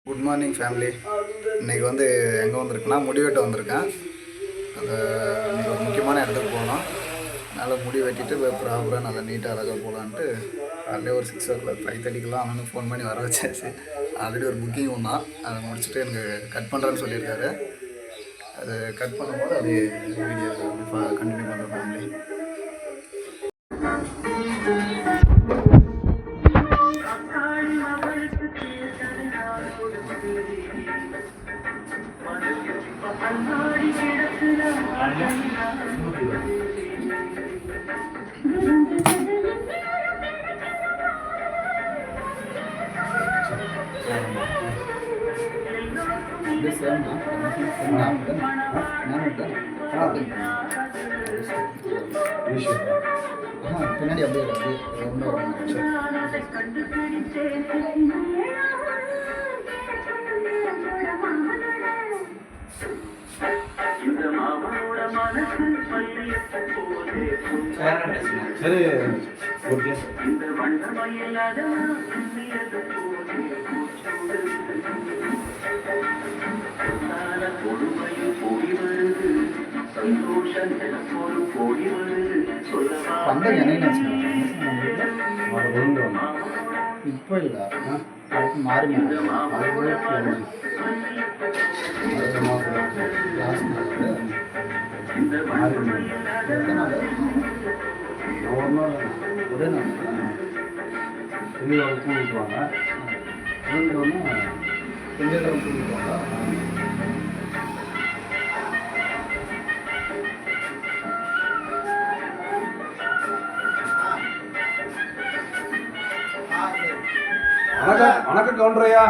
Good morning family. இன்றைக்கி வந்து எங்கே வந்திருக்குன்னா முடி வெட்ட வந்திருக்கேன். அந்த இன்றைக்கி ஒரு முக்கியமான இடத்துக்கு போகணும். அதனால் முடி வெட்டிட்டு ப்ராப்பராக நல்லா நீட்டாக அழகாக போகலான்ட்டு காலையில் ஒரு 6 o'clock 5:30க்கெலாம் அண்ணனுக்கு ஃபோன் பண்ணி வர வச்சாச்சு. ஆல்ரெடி ஒரு புக்கிங் ஒன்றா அதை முடிச்சுட்டு எனக்கு கட் பண்ணுறேன்னு சொல்லியிருக்காரு. அது கட் பண்ணும்போது அது வீடியோ கண்டினியூ பண்ணுற ஃபேமிலி. பின்னாடி அப்படியே சரி ஓகே. பண்ட என்ன இப்போ இல்லை மாறி ஒரே நாள் இந்தியாவில் கூப்பிட்டுவாங்க. இந்தியாவில் கூப்பிட்டுவாங்க. வணக்கம் வணக்கம் கவுண்டரையா.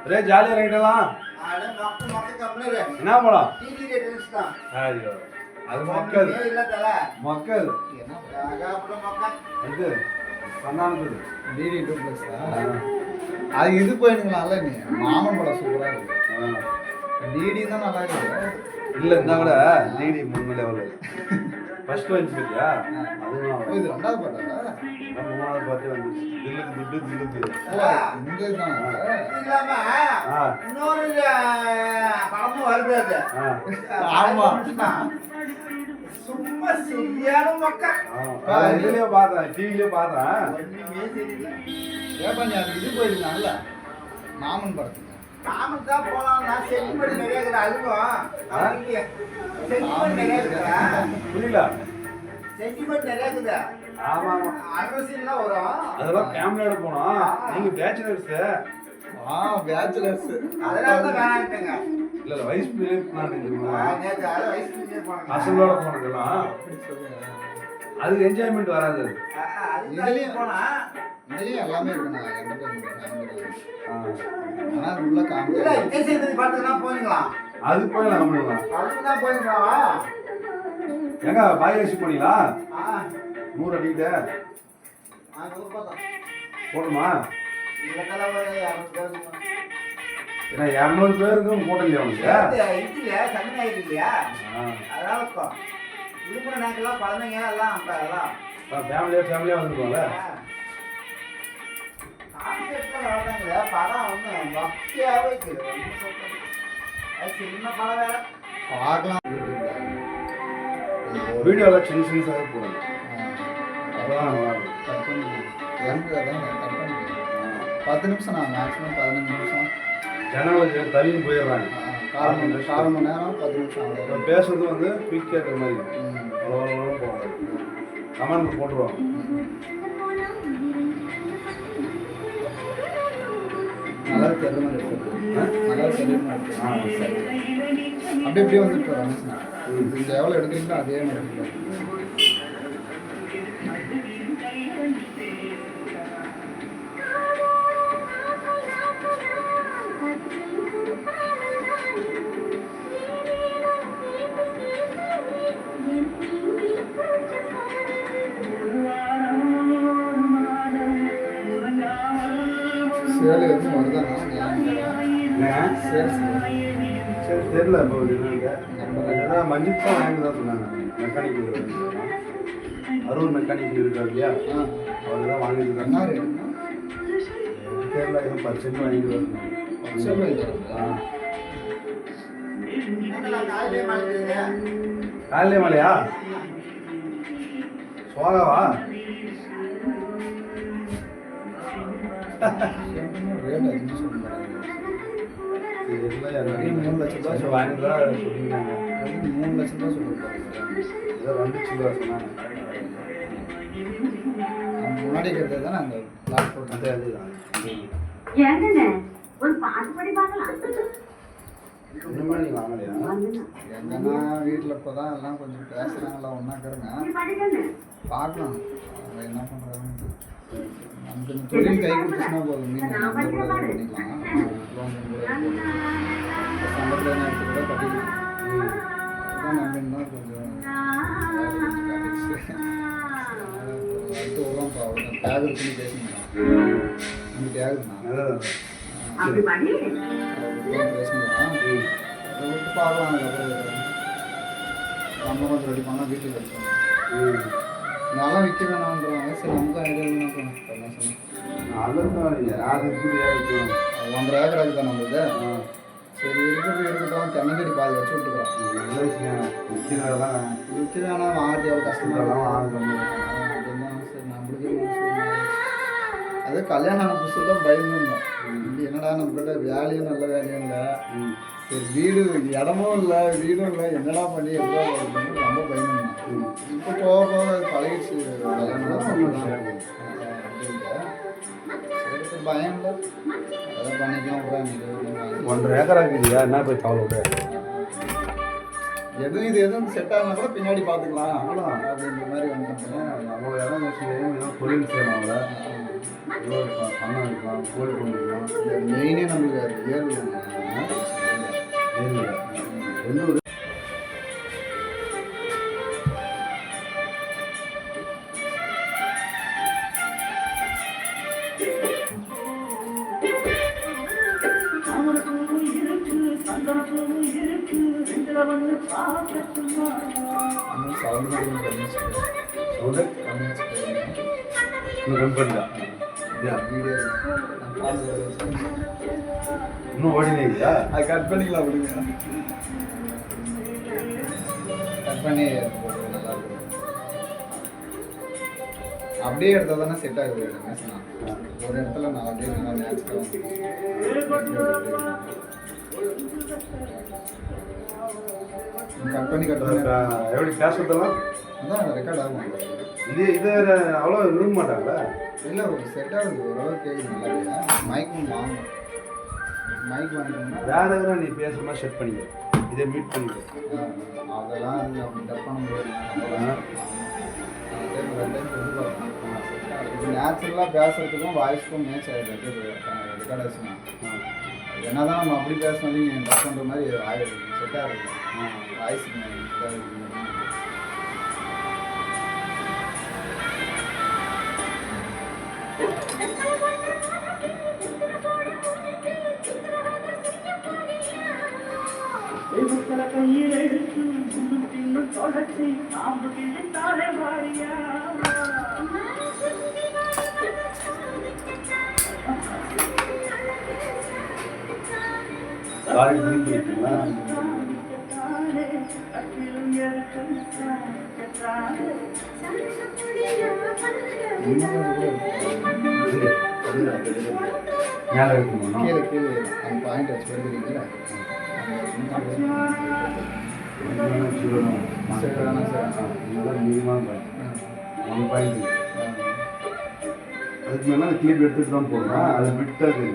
ஒரே ஜாலியாக ரைட்டெல்லாம் என்ன போலாம்? ஐயோ அது மக்கள் மக்கள் இது பண்ணானது டிடி 2+ அது இது போயிருங்களாம்ல. நீ மாமன் படம் சூப்பராக இருக்கு. டிடி தான் நல்லா இருக்கு. இல்லை இருந்தால் கூட டிடி 3 லெவலில் ஃபர்ஸ்ட் வந்து பார்த்தியா? அதுவும் இது 2வது பாட்டா? 3வது பார்த்து வந்து தில்லுக்கு தில்லுக்கு இங்கே தான் இன்னொரு படமும் வருது. ஆமா சும்மா சரியான மக்கள். இதுலயே பார்த்தேன், டிவிலயே பார்த்தேன். ஏப்பா நீ அது இது போயிருந்தாங்கல்ல மாமன் படத்துக்கு. நாம தான் போலாம். நான் சென்டிமெண்ட் நிறைய இருக்குது. அதுவும் சென்டிமெண்ட் நிறைய இருக்குதா? புரியல. சென்டிமெண்ட் நிறைய இருக்குது. ஆமா ஆமா அட்ரஸிங்லாம் வரும். அதெல்லாம் ஃபேமிலியோட போனோம். நீங்க பேச்சுலர்ஸ். பேச்சுலர்ஸ் அதனால தான் வேணான்ட்டுங்க. இல்ல வயசு பிள்ளைங்க நேற்று அது வயசுக்கு போனேன். பசங்களோட போனதெல்லாம் அதுக்கு என்ஜாய்மெண்ட் வராது. இதுலயும் போனா இதுலயும் எல்லாமே இருக்குண்ணா. ஆனால் அது உள்ள காமெடி. இல்லை விஜய் சேதுபதி படத்துக்குலாம் போனீங்களா? அது போயிடலாம் நம்மளுக்கு. படத்துக்கு தான் போயிருந்தாவா? எங்க பாயரசி போனீங்களா? 100 அடிக்கிட்ட 100 ரூபாய் போடுமா? இதெல்லாம் ஒரு 200 பேர். ஏன்னா 200 பேருக்கும் போட்ட இல்லையா உனக்கு? இல்லையா கம்மி ஆயிடுது இல்லையா? அதனால இப்போ விழுப்புரம் நாங்கெல்லாம் குழந்தைங்க எல்லாம் எல்லாம் ஃபேமிலியாக வந்துருக்கோம்ல. படம் வந்து பக்தியாகவே இருக்குது. அது சின்ன படம் வேற பார்க்கலாம். வீடியோவில் சின்ன சின்னதாக போடுங்க. அதெல்லாம் நல்லா இருக்கும். கட் பண்ணி எனக்கு அதான் கட் பண்ணி 10 நிமிஷம் நான் மேக்ஸிமம் 15 நிமிஷம் ஜனவரி தள்ளி போயிடுறாங்க. 4 மணி நேரம் 10 நிமிஷம் இப்போ பேசுறது வந்து குயிக் கேட்குற மாதிரி அவ்வளோ போவாங்க. கமெண்ட் போட்டுருவாங்க. நல்லா தெரியுற மாதிரி இருக்கு. நல்லா தெரியுற மாதிரி இருக்கு. அப்படி இப்படியே வந்துட்டு வரேன். இந்த எவ்வளோ எடுக்கிறீங்களோ அதே மாதிரி இருக்கு. சேல் எதுவும் வருதாண்ணா? சேல்ஸ் சரி தெரியல. இப்போ ஏன்னா மஞ்சித் தான் வாங்கி தான் சொன்னாங்க. மெக்கானிக்கல் அருள் மெக்கானிக்கல் இருக்காரு இல்லையா, அவர் தான் வாங்கியிருக்காங்க. தெரியல, எதுவும் 10 வாங்கிட்டு தான் சொன்னாங்க. சிவகோயில் தரங்களா? காலையிலே மழை பெய்யுது. காலையிலே மலையா சோகாவா ரேட் அதிகமாக சொல்லுறாங்க. நிறைய 3 லட்சம் ரூபாய் வாங்கிட்டு சொல்லியிருந்தாங்க. 3 லட்சம் ரூபா சொல்லியிருக்காங்க. ஏதோ 2 லட்சம் ரூபா சொன்னாங்க. முன்னாடி இருக்கிறது தானே அந்த பிளாட் போட்டு அதே அதுதான். ஏங்கண்ணே ஒரு பாட்டு பாடி பார்க்கலாம். இன்னுமே நீ வாங்கலையா? எங்கன்னா வீட்டில் இப்போ தான் எல்லாம் கொஞ்சம் பேசுகிறாங்களா ஒன்றாக்கிறங்க நீ பாடிக்கண்ணே. பார்க்கலாம் அவங்க என்ன பண்ணுறாங்கன்னு. நமக்கு இந்த தொழில் கை கொடுத்துச்சுன்னா போதும். நீங்கள் நம்ம கூட பண்ணிக்கலாம். லோன் கூட சம்பளத்தில் எடுத்து கூட கட்டிக்கலாம். அதுதான் நம்பினா கொஞ்சம் அடுத்து வரும். அவ்வளோ தியாகம் பண்ணி பேசணும். நம்ம தியாகம்ண்ணா அதான். அப்படி பாடி பேசணும். அதை விட்டு பார்க்கலாம். அதுக்கப்புறம் நம்ம கொஞ்சம் ரெடி பண்ணால் வீட்டுக்கு எடுக்கணும். நல்லா விற்க வேணாம்ன்றாங்க. சரி நமக்கு ஐடியா என்ன சொன்னேன். அதான் யாரு இப்படியா இருக்கும். 1.5 ஏக்கர் அதுதான் நம்மளுக்கு. சரி இருக்கட்டும். தென்னஞ்செடி பாதி வச்சு விட்டுக்கிறோம். நல்ல விஷயம். முக்கியதான் விற்க வேணாம். ஆட்டு எவ்வளோ கஷ்டமாக இதெல்லாம் வாங்கணும். அப்படின்னா சரி நம்மளுக்கே அது கல்யாணம் ஆன புதுசு தான் பயந்துருந்தோம். இது என்னடா நம்மகிட்ட வேலையும் நல்ல வேலையும் இல்லை. சரி வீடு இடமும் இல்லை வீடும் இல்லை என்னடா பண்ணி எப்போ ரொம்ப பயந்துருந்தோம். இப்போ போக போக அது பழகிடுச்சு. கல்யாணம் அப்படின்ட்டு சரி இப்போ பயம் இல்லை. அதெல்லாம் பண்ணிக்கலாம். அப்புறம் 1.5 ஏக்கரா இருக்குதுயா என்ன போய் கவலை விட. எதுவும் இது எதுவும் செட் ஆகுனா கூட பின்னாடி பார்த்துக்கலாம் அவ்வளோ அப்படின்ற மாதிரி வந்துட்டோம். நம்ம இடம் வச்சு தொழில் செய்யலாம். அவளை பணம் இருக்கலாம் கோழி கொண்டு இருக்கலாம். மெயினே நம்மளுக்கு அது ஏறு எந்த சவுண்ட் இன்னும் ரன் பண்ணல. வீடியோ இன்னும் ஓடினே இல்லையா? அது கட் பண்ணிக்கலாம் விடுங்க. கட் பண்ணி போடுறது நல்லா இருக்கும். அப்படியே எடுத்தால் தானே செட் ஆகுது. ஒரு இடத்துல நான் அப்படியே நல்லா கட் பண்ணி எப்படி பேசுறதெல்லாம் அதான் ரெக்கார்ட் ஆகும். இது அவ்வளோ விரும்ப மாட்டாங்களா? இல்லை ஒரு செட் ஆகுது. ஓரளவு கேட்குது நல்லா. மைக்கும் வாங்கணும். மைக் வாங்கிட்டோம்னா வேற எதுவும் நீ பேசுற மாதிரி செட் பண்ணிக்க. இதை மீட் பண்ணிக்க. அதெல்லாம் அப்படி டப் பண்ண முடியாது. இது நேச்சுரலாக பேசுறதுக்கும் வாய்ஸ்க்கும் மேட்ச் ஆகிடுது. ரெக்கார்ட் ஆச்சுன்னா என்ன தான் நம்ம அப்படி பேசினாலும் நீங்கள் டப் பண்ணுற மாதிரி ஆகிடுது. செட் ஆகுது. வாய்ஸ் கையில் எடுத்து இன்னும் தொடர்ச்சி நாம்பு கிழித்தாலே வாரியா. காலேஜ் முடிக்கிறீங்களா? மேலே இருக்குமா? கீழே கீழே அந்த பாயிண்ட் வச்சு வருகிறீங்களா? அதுக்கு மேலே கிளிப் எடுத்துட்டு தான் போடுறேன். அது விட்டு அது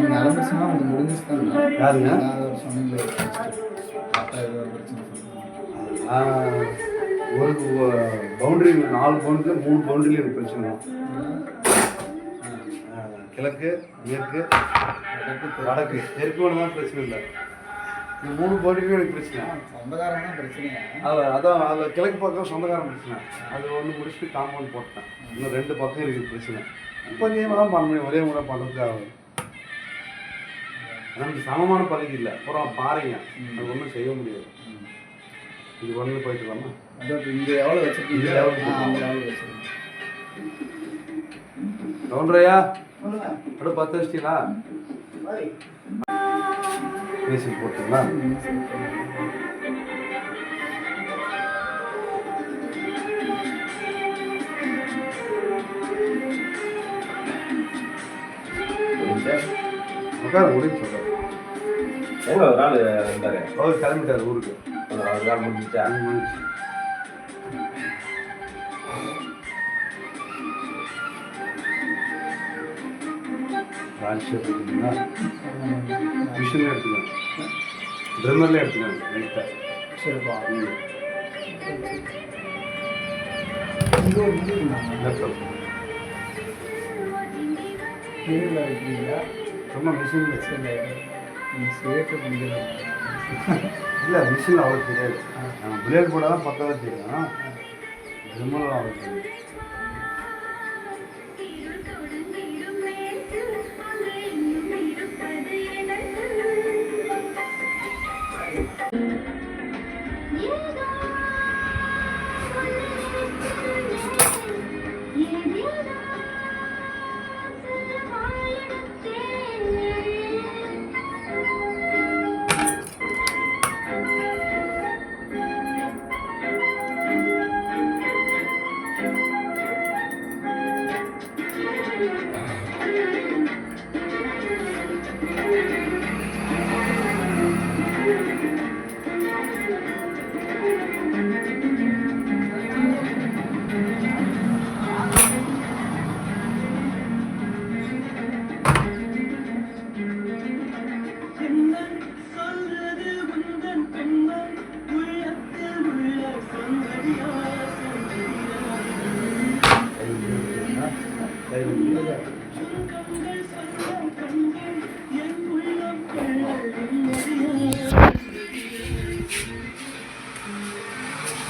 அந்த நிலம்பிச்சுன்னா அது முடிஞ்சிச்சு தான். யாருங்க? சொன்னீங்களே ஒரு பவுண்டரி 4 பவுண்டுக்கு 3 பவுண்டரியில் எனக்கு பிரச்சனை. கிழக்கு மேற்கு வடக்கு தெற்கு வேணுமா பிரச்சனை இல்லை. இந்த 3 பவுண்டரியும் எனக்கு பிரச்சனை. சொந்தக்காரங்கன்னா பிரச்சனையா? அதான் அதில் கிழக்கு பக்கம் சொந்தக்காரன் பிரச்சனை. அது ஒன்று முடிச்சுட்டு காம்பவுண்ட் போட்டேன். இன்னும் 2 பக்கம் இருக்குது பிரச்சனை. கொஞ்சமாக தான் பண்ண முடியும், ஒரே முறை பண்ணுறதுக்கு ஆகும். நமக்கு சமமான பகுதி இல்லை, அப்புறம் பாருங்க அது ஒன்றும் செய்ய முடியாது. இது ஒன்று போயிட்டுலாமா? அதாவது இங்கே எவ்வளோ வச்சுருக்கீங்க? இந்த level அந்த லெவல் வச்சுருக்கீங்க. கவுண்டரையா சொல்லுங்க அப்படியே 10 வச்சிட்டீங்களா? மாதிரி பேசி போட்டுங்களா? உட்கார முடியும் சொல்கிறேன். எங்க ஒரு நாள் இருந்தாரு அவர் கிளம்பிட்டார் ஊருக்கு. ஒரு நாள் முடிஞ்சிச்சா? முடிச்சு ராஜ்ஷேப் எடுத்துக்கீங்களா? மிஷினில் எடுத்துக்கோங்க, ட்ரிம்மரில் எடுத்துக்கோங்க லைட்டாக. சரிப்பா. லேப்டாப் கீழே வைக்கிறீங்களா? ரொம்ப மிஷினில் இல்லை நீங்கள் சேர்த்து முடியல. இல்லை மிஷினில் அவ்வளோ தெரியாது. பிளேட் போட்டால் தான் பக்கவாக தெரியும். ட்ரிம்மரில் அவ்வளோ தெரியும்.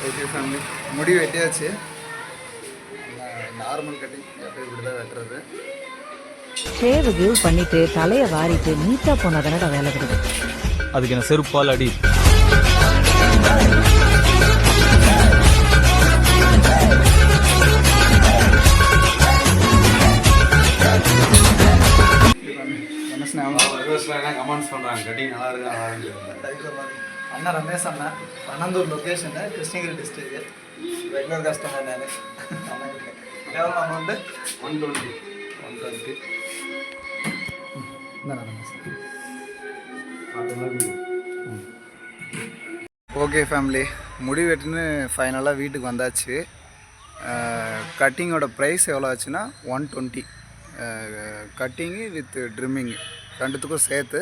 ஓகே ஃபேமிலி, முடி வெட்டியாச்சு. நார்மல் கட்டிங் எப்போ இப்படி தான் வெட்டுறது. ஷேவ் கிவ் பண்ணிட்டு தலையை வாரிட்டு நீட்டா போனா தானடா வேலை கிடைக்கும். அதுக்கு என்ன செருப்பால் அடி. கமெண்ட்ஸ் பண்ணுறாங்க கட்டிங் நல்லா இருக்கு நல்லா இருக்கு. அண்ணா ரமேஷ் அண்ணா, Panandur location, Krishnagiri district. Regular customer நான். எவ்வளோ அமௌண்ட்டு? 120. 120. ரமேஷ். ஓகே ஃபேமிலி, முடி வெட்டுன்னு ஃபைனலாக வீட்டுக்கு வந்தாச்சு. கட்டிங்கோட ப்ரைஸ் எவ்வளோ ஆச்சுன்னா 120. கட்டிங்கு வித் ட்ரிம்மிங்கு ரெண்டுத்துக்கும் சேர்த்து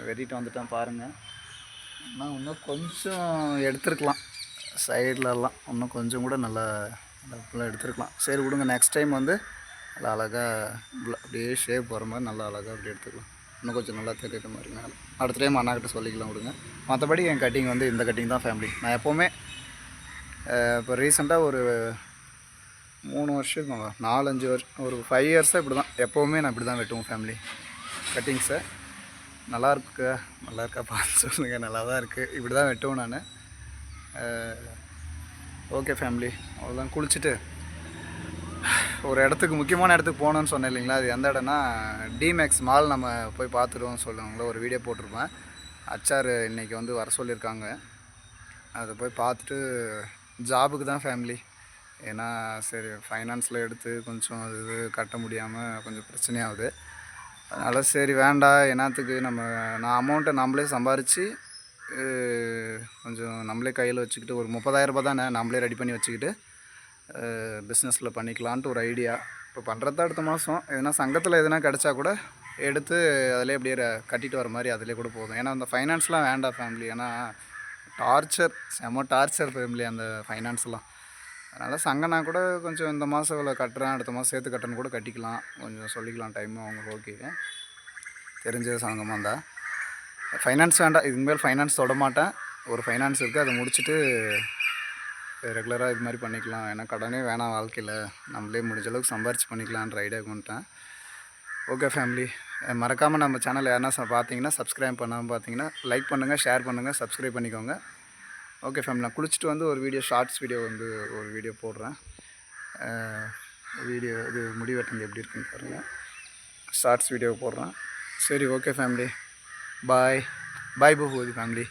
வெட்டிட்டு வந்துட்டேன் பாருங்கள். ஆனால் இன்னும் கொஞ்சம் எடுத்துருக்கலாம், சைட்லலாம் இன்னும் கொஞ்சம் கூட நல்லா ஃபுல்லாக எடுத்துருக்கலாம். சரி விடுங்க, நெக்ஸ்ட் டைம் வந்து நல்லா அழகாக அப்படியே ஷேப் போகிற மாதிரி நல்லா அழகாக அப்படி எடுத்துக்கலாம். இன்னும் கொஞ்சம் நல்லா தெரியுற மாதிரி மேலே அடுத்த டைம் அண்ணாக்கிட்ட சொல்லிக்கலாம் விடுங்க. மற்றபடி என் கட்டிங் வந்து இந்த கட்டிங் தான் ஃபேமிலி. நான் எப்போவுமே இப்போ ரீசெண்டாக ஒரு 3 வருஷம் 4-5 வருஷம் ஒரு 5 இயர்ஸாக இப்படி தான் எப்போவுமே நான் இப்படி தான் வெட்டுவோம் ஃபேமிலி கட்டிங்ஸை. நல்லா இருக்கா பார்த்து சொல்லுங்கள். நல்லா தான் இருக்குது, இப்படி தான் வெட்டுவோம் நான். ஓகே ஃபேமிலி, அவ்வளோதான். குளிச்சுட்டு ஒரு இடத்துக்கு, முக்கியமான இடத்துக்கு போகணுன்னு சொன்னேன் இல்லைங்களா, அது எந்த இடம்னா டிமேக்ஸ் மால். நம்ம போய் பார்த்துருவோம் சொல்லுவாங்களோ, ஒரு வீடியோ போட்டிருப்பேன். அச்சார் இன்றைக்கி வந்து வர சொல்லியிருக்காங்க. அதை போய் பார்த்துட்டு ஜாபுக்கு தான் ஃபேமிலி. ஏன்னா சரி ஃபைனான்ஸில் எடுத்து கொஞ்சம் அது இது கட்ட முடியாமல் கொஞ்சம் பிரச்சனையாகுது. அதனால் சரி வேண்டாம், என்னத்துக்கு நான் அமௌண்ட்டை நம்மளே சம்பாரித்து கொஞ்சம் நம்மளே கையில் வச்சுக்கிட்டு ஒரு 30,000 ரூபா தானே நம்மளே ரெடி பண்ணி வச்சுக்கிட்டு பிஸ்னஸில் பண்ணிக்கலான்ட்டு ஒரு ஐடியா. இப்போ பண்ணுறது தான் அடுத்த மாதம் எதுனா சங்கத்தில் எதுனா கிடச்சா கூட எடுத்து அதிலே அப்படியே கட்டிட்டு வர மாதிரி அதிலே கூட போதும். ஏன்னா அந்த ஃபைனான்ஸ்லாம் வேண்டாம் ஃபேமிலி. ஏன்னா செம டார்ச்சர் ஃபேமிலி அந்த ஃபைனான்ஸ்லாம். அதனால் சங்கனா கூட கொஞ்சம் இந்த மாதம் இவ்வளோ கட்டுறேன், அடுத்த மாதம் சேர்த்து கட்டணும் கூட கட்டிக்கலாம், கொஞ்சம் சொல்லிக்கலாம் டைமு அவங்க ஓகே. தெரிஞ்ச சங்கமாக இருந்தால் ஃபைனான்ஸ் வேண்டாம், இதுமாரி ஃபைனான்ஸ் தொட மாட்டேன். ஒரு ஃபைனான்ஸ் இருக்குது, அதை முடிச்சுட்டு ரெகுலராக இது மாதிரி பண்ணிக்கலாம். ஏன்னா கடனே வேணாம் வாழ்க்கையில், நம்மளே முடிஞ்ச அளவுக்கு சம்பாரிச்சு பண்ணிக்கலான்ற ஐடியாவுக்கு வந்துட்டேன். ஓகே ஃபேமிலி, மறக்காமல் நம்ம சேனல் யாருன்னா பார்த்தீங்கன்னா சப்ஸ்கிரைப் பண்ணாமல் பார்த்தீங்கன்னா லைக் பண்ணுங்கள், ஷேர் பண்ணுங்கள், சப்ஸ்கிரைப் பண்ணிக்கோங்க. ஓகே ஃபேமிலி, நான் குளிச்சுட்டு வந்து ஒரு வீடியோ ஷார்ட்ஸ் வீடியோ வந்து ஒரு வீடியோ போடுறேன். வீடியோ இது முடி வெட்டுறது எப்படி இருக்குன்னு பாருங்கள், ஷார்ட்ஸ் வீடியோ போடுறேன். சரி ஓகே ஃபேமிலி, பாய் பாய் பகவதி ஃபேமிலி.